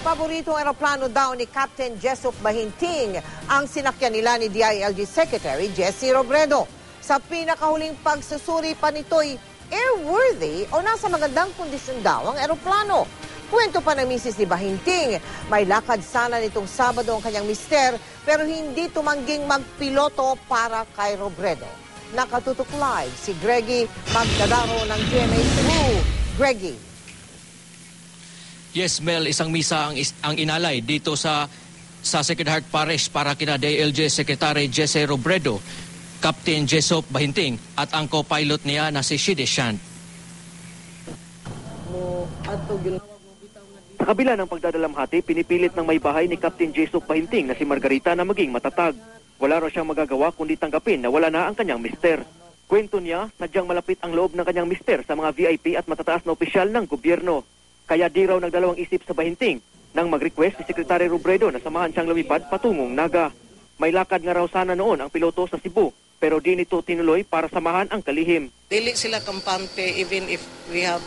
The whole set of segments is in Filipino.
paboritong eroplano daw ni Captain Jessup Bahinting ang sinakyan nila ni DILG Secretary Jesse Robredo. Sa pinakahuling pagsusuri pa nito'y airworthy o nasa magandang kondisyon daw ang eroplano. Kwento pa ng misis ni Bahinting, may lakad sana nitong Sabado ang kanyang mister pero hindi tumangging magpiloto para kay Robredo. Nakatutok live si Greggy Magdadaro ng GMA Cebu. Greggy. Yes, Mel, isang misa ang inalay dito sa Sacred Heart Parish para kina DILG Secretary Jesse Robredo, Captain Jessup Bahinting at ang co-pilot niya na si Shide Shant. Sa kabila ng pagdadalamhati, pinipilit ng may bahay ni Captain Jessup Bahinting na si Margarita na maging matatag. Wala raw siyang magagawa kundi tanggapin na wala na ang kanyang mister. Kwento niya, sadyang malapit ang loob ng kanyang mister sa mga VIP at matataas na opisyal ng gobyerno. Kaya di raw nagdalawang isip sa Bahinting nang mag-request si Secretary Robredo na samahan siyang lumipad patungong Naga. May lakad nga raw sana noon ang piloto sa Cebu pero di nito tinuloy para samahan ang kalihim. Dili sila kampante even if we have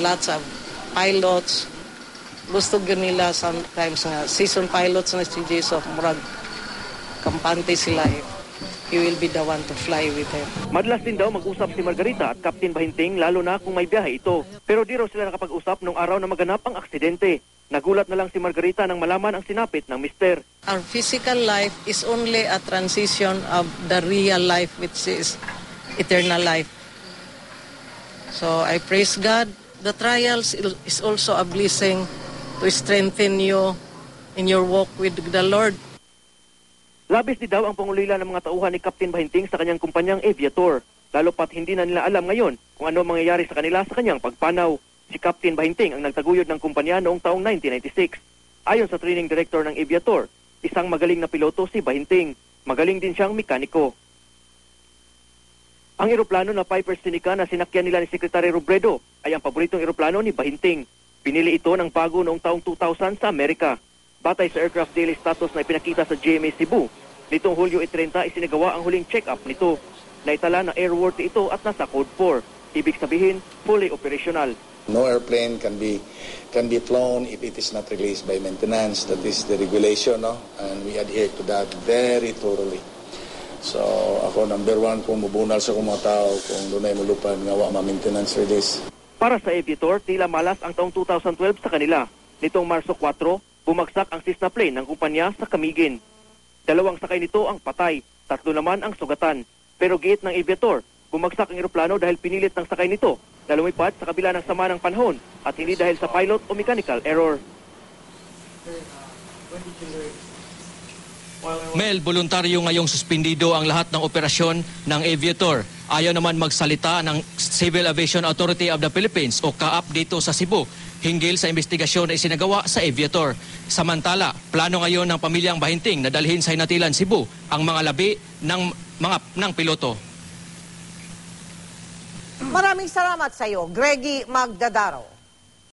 lots of pilots. Gusto nila sometimes nga season pilots na si Jessup murag kampante sila he will be the one to fly with him. Madalas din daw mag-usap si Margarita at Captain Bahinting lalo na kung may biyahe ito. Pero di raw sila nakapag-usap nung araw na maganap ang aksidente. Nagulat na lang si Margarita nang malaman ang sinapit ng mister. Our physical life is only a transition of the real life which is eternal life. So I praise God. The trials is also a blessing to strengthen you in your walk with the Lord. Labis din daw ang pangulila ng mga tauhan ni Captain Bahinting sa kanyang kumpanyang Aviator. Lalo pat hindi na nila alam ngayon kung ano mangyayari sa kanila sa kanyang pagpanaw. Si Captain Bahinting ang nagtaguyod ng kumpanya noong taong 1996. Ayon sa training director ng Aviator, isang magaling na piloto si Bahinting. Magaling din siyang mekaniko. Ang eroplano na Piper Seneca na sinakyan nila ni Secretary Robredo ay ang paboritong eroplano ni Bahinting. Pinili ito ng bago noong taong 2000 sa Amerika. Batay sa aircraft daily status na ipinakita sa GMA Cebu, nitong Hulyo 30 isinagawa ang huling check-up nito. Naitala na airworthy ito at nasa Code 4. Ibig sabihin, fully operational. No airplane can be flown if it is not released by maintenance. That is the regulation, no? And we adhere to that very thoroughly. So ako number one kung mubunal sa mga tao kung doon ay mulupad nga wa ma-maintenance release. Para sa Aviator, tila malas ang taong 2012 sa kanila. Nitong Marso 4, bumagsak ang Cessna plane ng kumpanya sa Camiguin. 2 sakay nito ang patay, 3 naman ang sugatan. Pero giit ng Aviator, bumagsak ang eroplano dahil pinilit ng sakay nito na lumipad sa kabila ng sama ng panahon at hindi dahil sa pilot o mechanical error. Mel, voluntaryo ngayong suspendido ang lahat ng operasyon ng Aviator. Ayaw naman magsalita ng Civil Aviation Authority of the Philippines o CAAP dito sa Cebu hinggil sa investigasyon na isinagawa sa Aviator. Samantala, plano ngayon ng pamilyang Bahinting na dalhin sa Hinatilan, Cebu ang mga labi ng piloto. Maraming salamat sa iyo, Greggy Magdadaro.